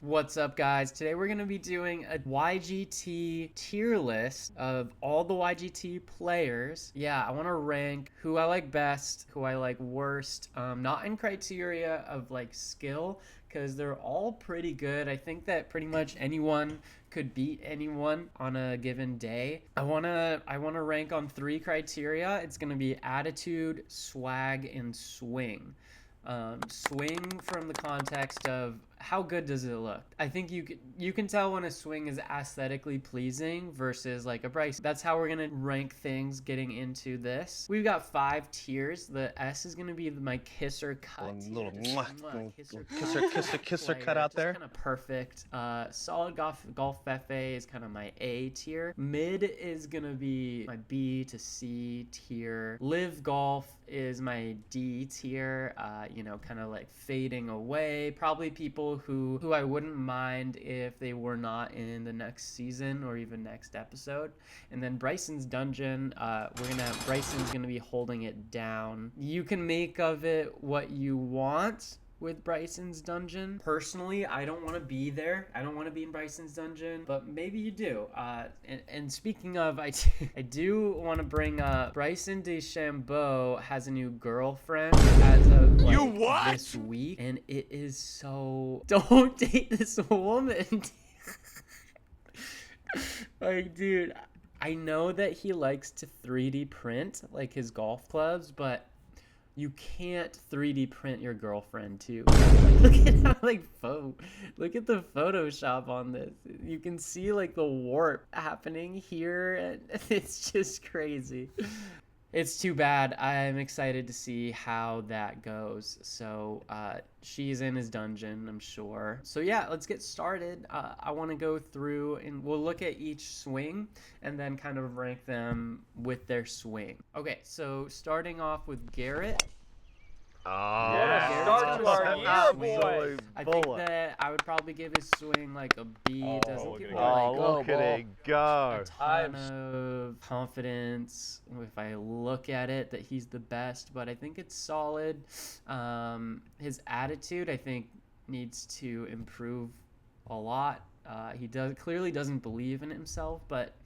What's up, guys? Today we're going to be doing a YGT tier list of all the YGT players. Yeah, I want to rank who I like best, who I like worst, not in criteria of like skill, because they're all pretty good. I think that pretty much anyone could beat anyone on a given day. I wanna rank on 3 criteria. It's gonna be attitude, swag, and swing. Swing from the context of how good does it look. I think you can tell when a swing is aesthetically pleasing versus like a Bryce. That's how we're gonna rank things getting into this. We've got 5 tiers. The S is gonna be my kisser cut. Little kisser player, cut out there. Kind of perfect. Solid golf FA is kind of my A tier. Mid is gonna be my B to C tier. Live golf is my D tier. Kind of like fading away. Probably people who I wouldn't mind if they were not in the next season or even next episode. And then Bryson's Dungeon, Bryson's gonna be holding it down. You can make of it what you want with Bryson's Dungeon. Personally, I don't want to be there. I don't want to be in Bryson's Dungeon, but maybe you do. And speaking of, I do want to bring up Bryson DeChambeau has a new girlfriend as of this week, and it is so... Don't date this woman. Like, dude, I know that he likes to 3D print like his golf clubs, but you can't 3D print your girlfriend too. Look at how look at the Photoshop on this. You can see like the warp happening here, and it's just crazy. It's too bad. I'm excited to see how that goes. So she's in his dungeon, I'm sure. So yeah, let's get started. I want to go through and we'll look at each swing and then kind of rank them with their swing. Okay, so starting off with Garrett. Oh, yeah. Start to our year, boy. I think that I would probably give his swing like a B. It doesn't give me look at it go. A ton of confidence if I look at it that he's the best, but I think it's solid. His attitude, I think, needs to improve a lot. He clearly doesn't believe in himself, but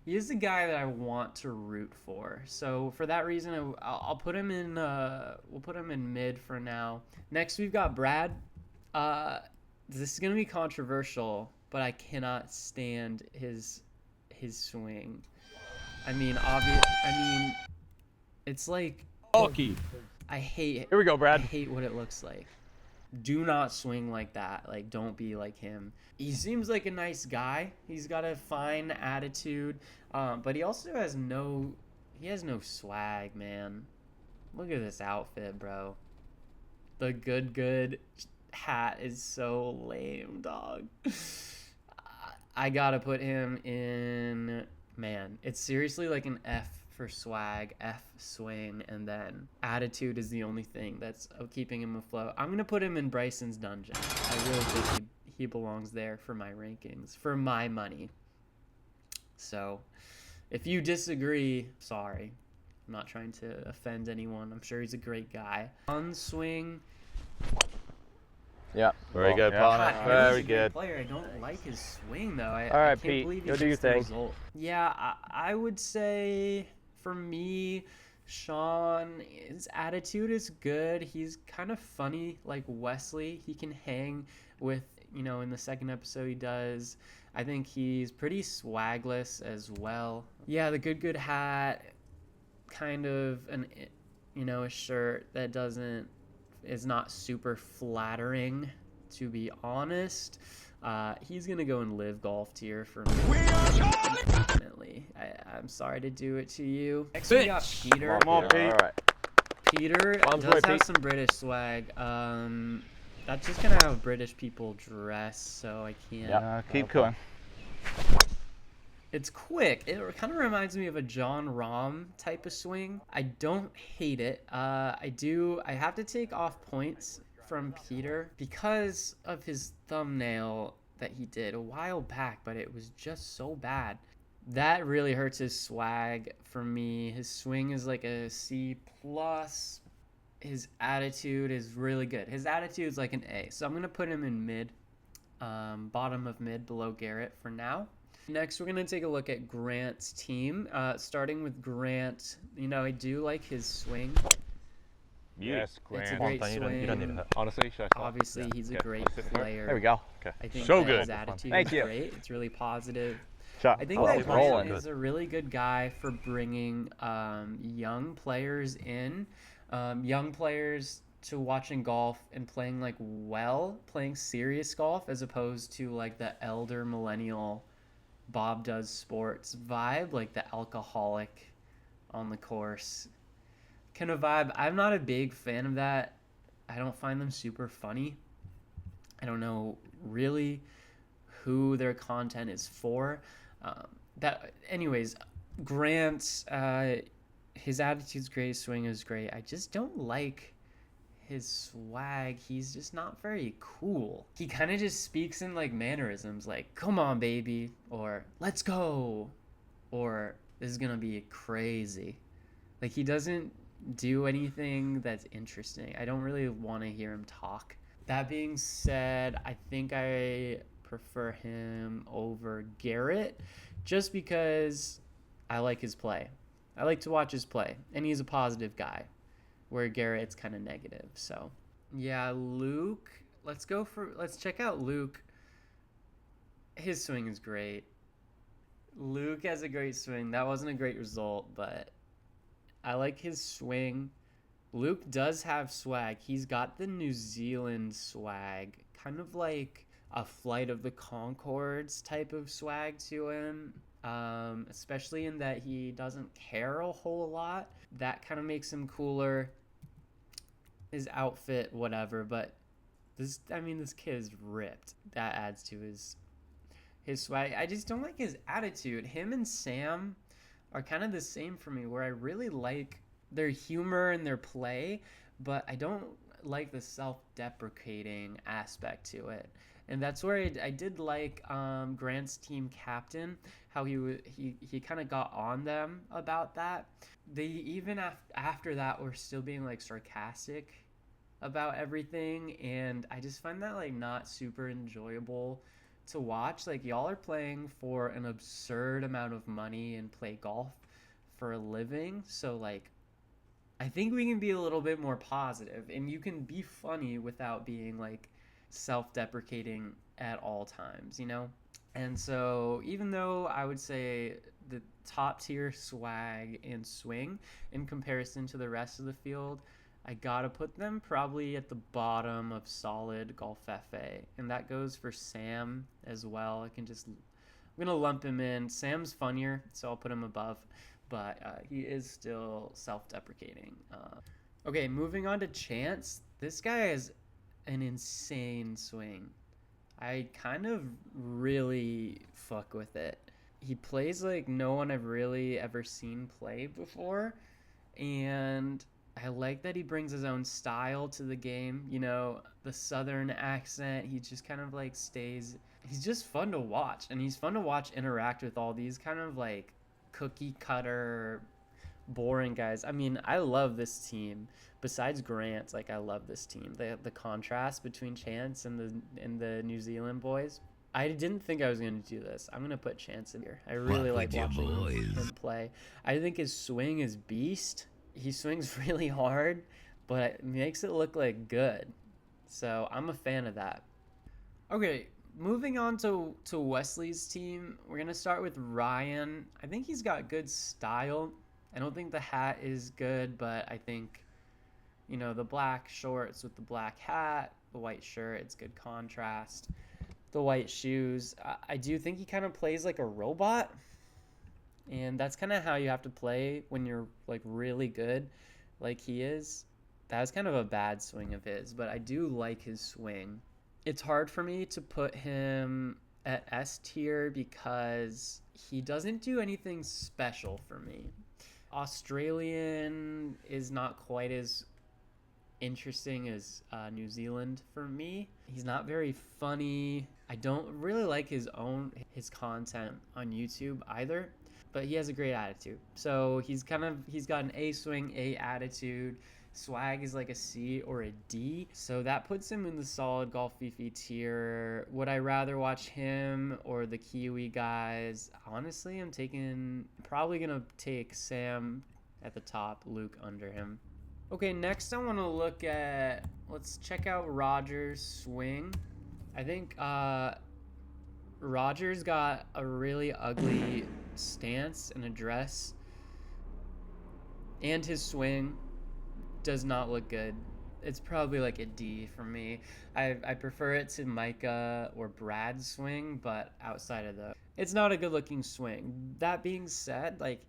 he is the guy that I want to root for. So for that reason, I'll put him in. We'll put him in mid for now. Next, we've got Brad. This is gonna be controversial, but I cannot stand his swing. I mean, it's like Bulky. I hate it. Here we go, Brad. I hate what it looks like. Do not swing like that. Like, don't be like him. He seems like a nice guy. He's got a fine attitude, but he also has no swag, man. Look at this outfit, bro. The good hat is so lame, dog. I gotta put him in, man, it's seriously like an F for swag, F swing, and then attitude is the only thing that's keeping him afloat. I'm gonna put him in Bryson's Dungeon. I really think he belongs there for my rankings, for my money. So if you disagree, sorry. I'm not trying to offend anyone. I'm sure he's a great guy. On swing. Yeah, very good, God, very he's a good. great player. I don't like his swing though. All right, Pete, go do your thing. Yeah, I would say for me, Sean, his attitude is good. He's kind of funny, like Wesley. He can hang with, in the second episode he does. I think he's pretty swagless as well. Yeah, the good hat, kind of a shirt that is not super flattering, to be honest. He's gonna go in live golf tier for me. Definitely. I'm sorry to do it to you. Next we got Peter. Come on, Pete. All right. Peter does have some British swag. That's just kind of how British people dress, so I can't. Yeah, keep going. It's quick. It kind of reminds me of a John Rahm type of swing. I don't hate it. I have to take off points from Peter because of his thumbnail that he did a while back, but it was just so bad. That really hurts his swag for me. His swing is like a C+. His attitude is really good. His attitude is like an A. So I'm going to put him in mid. bottom of mid below Garrett for now. Next, we're going to take a look at Grant's team. Starting with Grant, I do like his swing. Yes, It's a Grant. great swing. Honestly, should I stop? Obviously, he's a great player. There we go. Okay. I think So that good. his attitude Thank is you. great. It's really positive. Shot. I think Oh, that it's Grant rolling. is a really good guy for bringing young players in, young players to watching golf and playing playing serious golf as opposed to like the elder millennial Bob Does Sports vibe, like the alcoholic on the course kind of vibe. I'm not a big fan of that. I don't find them super funny. I don't know really who their content is for. Anyways, Grant, his attitude's great, his swing is great. I just don't like his swag. He's just not very cool. He kind of just speaks in like mannerisms, like "Come on, baby," or "Let's go," or "This is gonna be crazy." Like he doesn't do anything that's interesting. I don't really want to hear him talk. That being said, I think I prefer him over Garrett just because I like his play. I like to watch his play, and he's a positive guy, where Garrett's kind of negative. So, yeah, Luke, let's check out Luke. His swing is great. Luke has a great swing. That wasn't a great result, but I like his swing. Luke does have swag. He's got the New Zealand swag, kind of like a Flight of the Conchords type of swag to him, especially in that he doesn't care a whole lot. That kind of makes him cooler. His outfit, whatever, but this kid is ripped. That adds to his swag. I just don't like his attitude. Him and Sam are kind of the same for me, where I really like their humor and their play, but I don't like the self-deprecating aspect to it. And that's where I did like Grant's team captain, how he kind of got on them about that. They even after that were still being like sarcastic about everything, and I just find that like not super enjoyable to watch. Like y'all are playing for an absurd amount of money and play golf for a living, so like I think we can be a little bit more positive, and you can be funny without being like self-deprecating at all times, And so even though I would say the top tier swag and swing in comparison to the rest of the field, I gotta put them probably at the bottom of solid Golf FA, and that goes for Sam as well. I'm gonna lump him in. Sam's funnier, so I'll put him above, but he is still self-deprecating. Okay, moving on to Chance. This guy has an insane swing. I kind of really fuck with it. He plays like no one I've really ever seen play before, and I like that he brings his own style to the game. The southern accent. He just kind of like stays. He's just fun to watch, and he's fun to watch interact with all these kind of like cookie cutter, boring guys. I love this team. Besides Grant, like I love this team. The contrast between Chance and the New Zealand boys. I didn't think I was going to do this. I'm going to put Chance in here. I really like watching him play. I think his swing is beast. He swings really hard, but it makes it look like good. So I'm a fan of that. Okay, moving on to Wesley's team, we're going to start with Ryan. I think he's got good style. I don't think the hat is good, but I think, the black shorts with the black hat, the white shirt, it's good contrast. The white shoes, I do think he kind of plays like a robot. And that's kind of how you have to play when you're like really good like he is. That was kind of a bad swing of his, but I do like his swing. It's hard for me to put him at S tier because he doesn't do anything special for me. Australian is not quite as interesting as New Zealand for me. He's not very funny. I don't really like his content on YouTube either, but he has a great attitude. So he's got an A swing, A attitude. Swag is like a C or a D. So that puts him in the solid golf Fifi tier. Would I rather watch him or the Kiwi guys? Honestly, probably gonna take Sam at the top, Luke under him. Okay, next I want to let's check out Roger's swing. I think Roger's got a really ugly stance and address, and his swing does not look good. It's probably like a D for me. I prefer it to Micah or Brad's swing, but outside of it's not a good looking swing. That being said, like,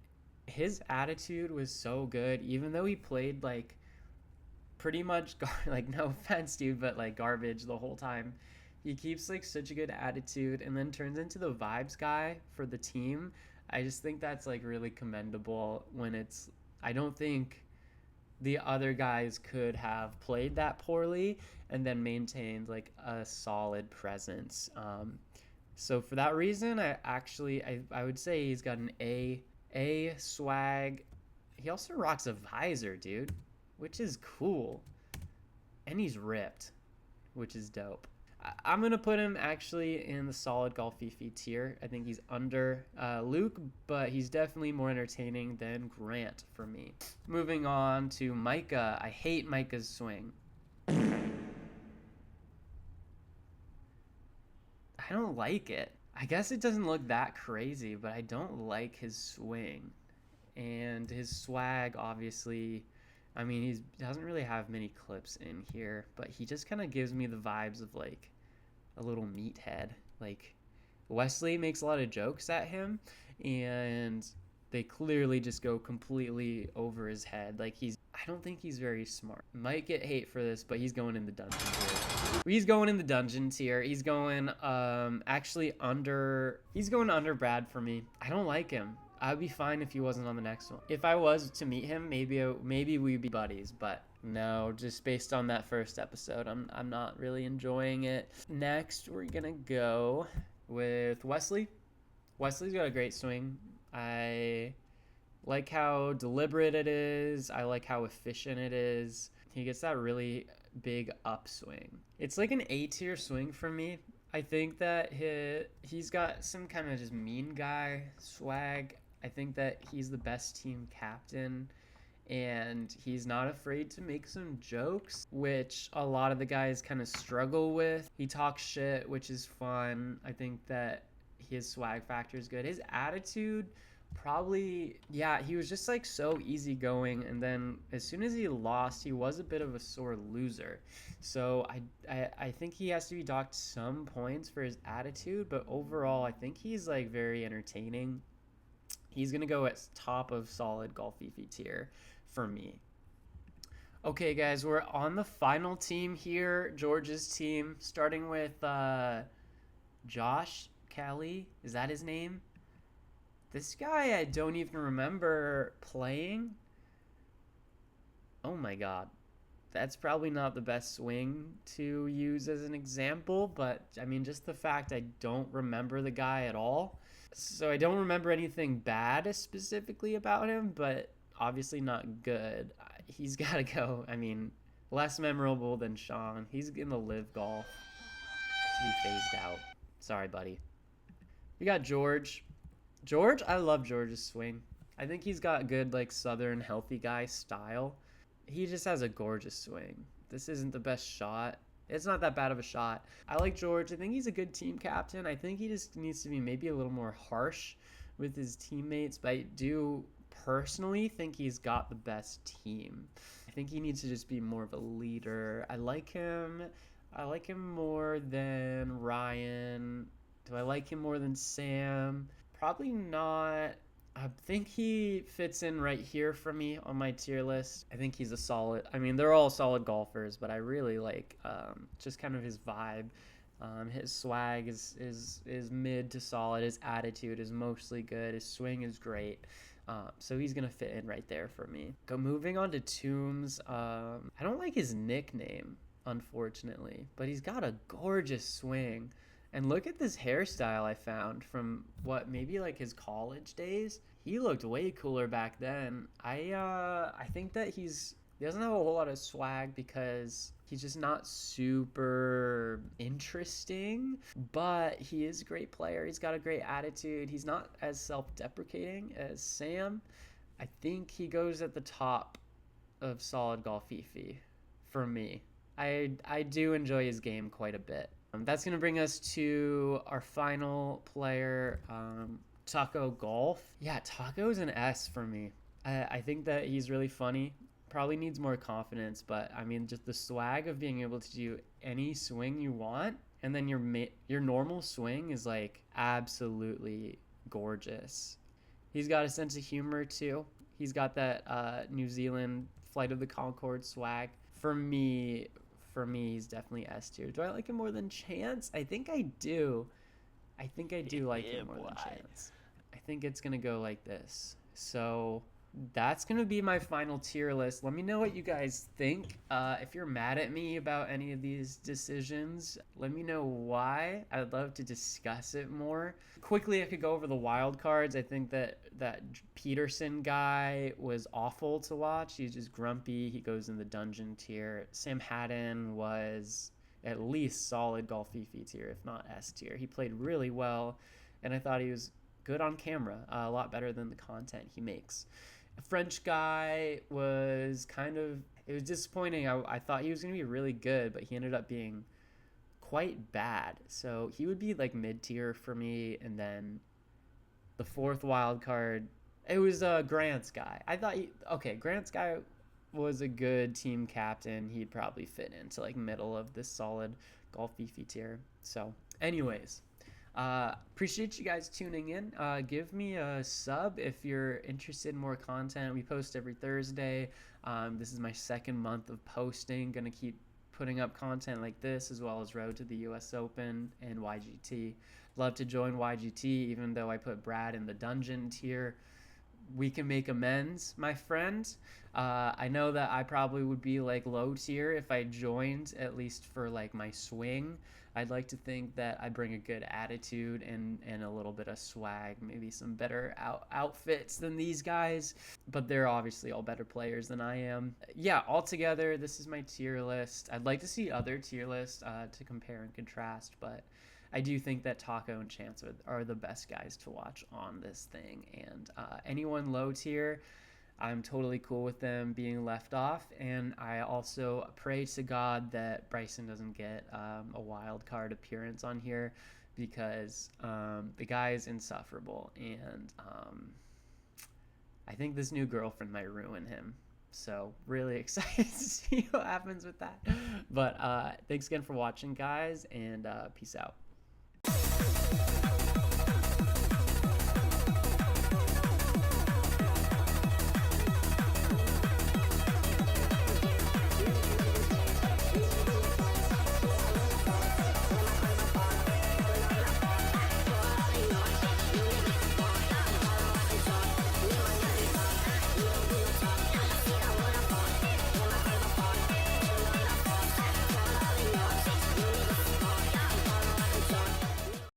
his attitude was so good, even though he played like pretty much like, no offense, dude, but like garbage the whole time. He keeps like such a good attitude and then turns into the vibes guy for the team. I just think that's like really commendable I don't think the other guys could have played that poorly and then maintained like a solid presence. So for that reason, I would say he's got an A swag. He also rocks a visor, dude, which is cool. And he's ripped, which is dope. I'm going to put him actually in the solid golf Fifi tier. I think he's under Luke, but he's definitely more entertaining than Grant for me. Moving on to Micah. I hate Micah's swing. I don't like it. I guess it doesn't look that crazy, but I don't like his swing. And his swag, obviously, I mean, he doesn't really have many clips in here, but he just kind of gives me the vibes of like a little meathead. Like, Wesley makes a lot of jokes at him, and they clearly just go completely over his head. Like, I don't think he's very smart. Might get hate for this, but he's going in the dungeon tier. He's going in the dungeon tier. He's going he's going under Brad for me. I don't like him. I'd be fine if he wasn't on the next one. If I was to meet him, maybe we'd be buddies, but no, just based on that first episode, I'm not really enjoying it. Next, we're gonna go with Wesley. Wesley's got a great swing. I like how deliberate it is. I like how efficient it is. He gets that really big upswing. It's like an A tier swing for me. I think that he's got some kind of just mean guy swag. I think that he's the best team captain, and he's not afraid to make some jokes, which a lot of the guys kind of struggle with. He talks shit, which is fun. I think that his swag factor is good. His attitude, probably, yeah, he was just like so easygoing, and then as soon as he lost, he was a bit of a sore loser. So I think he has to be docked some points for his attitude, but overall, I think he's like very entertaining. He's gonna go at top of solid golf Fifi tier for me. Okay, guys, we're on the final team here, George's team, starting with Josh Kelly. Is that his name? This guy I don't even remember playing. Oh my god. That's probably not the best swing to use as an example, but I mean, just the fact I don't remember the guy at all. So I don't remember anything bad specifically about him, but obviously not good. He's got to go. I mean, less memorable than Sean. He's in the live golf to be phased out. Sorry, buddy. We got George. George, I love George's swing. I think he's got good, like, southern healthy guy style. He just has a gorgeous swing. This isn't the best shot. It's not that bad of a shot. I like George. I think he's a good team captain. I think he just needs to be maybe a little more harsh with his teammates, but I do personally think he's got the best team. I think he needs to just be more of a leader. I like him more than Ryan. Do I like him more than Sam? Probably not. I think he fits in right here for me on my tier list. I think he's a solid. I mean, they're all solid golfers, but I really like just kind of his vibe. His swag is mid to solid. His attitude is mostly good. His swing is great. So he's gonna fit in right there for me. Moving on to Toombs. I don't like his nickname, unfortunately, but he's got a gorgeous swing. And look at this hairstyle I found from maybe like his college days. He looked way cooler back then. I think that he's He doesn't have a whole lot of swag because he's just not super interesting, but he is a great player. He's got a great attitude. He's not as self-deprecating as Sam. I think he goes at the top of Solid Golf Fifi for me. I do enjoy his game quite a bit. That's going to bring us to our final player, Taco Golf. Yeah, Taco's an S for me. I think that he's really funny. Probably needs more confidence, but I mean, just the swag of being able to do any swing you want, and then your normal swing is like absolutely gorgeous. He's got a sense of humor too. He's got that New Zealand Flight of the Conchords swag. For me, he's definitely S tier. Do I like him more than Chance? I think I do. I think I do like him more than Chance. I think it's gonna go like this. So that's gonna be my final tier list. Let me know what you guys think. If you're mad at me about any of these decisions, let me know why. I'd love to discuss it more. Quickly, I could go over the wild cards. I think that Peterson guy was awful to watch. He's just grumpy. He goes in the dungeon tier. Sam Haddon was at least solid Golf Fifi tier, if not S tier. He played really well, and I thought he was good on camera, a lot better than the content he makes. A French guy was it was disappointing. I thought he was going to be really good, but he ended up being quite bad. So he would be like mid-tier for me. And then the fourth wild card, it was Grant's guy. I thought, Grant's guy was a good team captain. He'd probably fit into like middle of this solid Golf Fifi tier. So anyways, appreciate you guys tuning in. Give me a sub if you're interested in more content. We post every Thursday. This is my second month of posting. Gonna keep putting up content like this, as well as Road to the US Open and YGT. Love to join YGT, even though I put Brad in the dungeon tier. We can make amends, my friend. I know that I probably would be like low tier if I joined, at least for like my swing. I'd like to think that I bring a good attitude and a little bit of swag, maybe some better outfits than these guys, but they're obviously all better players than I am. Yeah, altogether, this is my tier list. I'd like to see other tier lists to compare and contrast, but I do think that Taco and Chance are the best guys to watch on this thing, and anyone low tier, I'm totally cool with them being left off, and I also pray to God that Bryson doesn't get a wild card appearance on here, because the guy is insufferable, and I think this new girlfriend might ruin him. So really excited to see what happens with that. But thanks again for watching, guys, and peace out.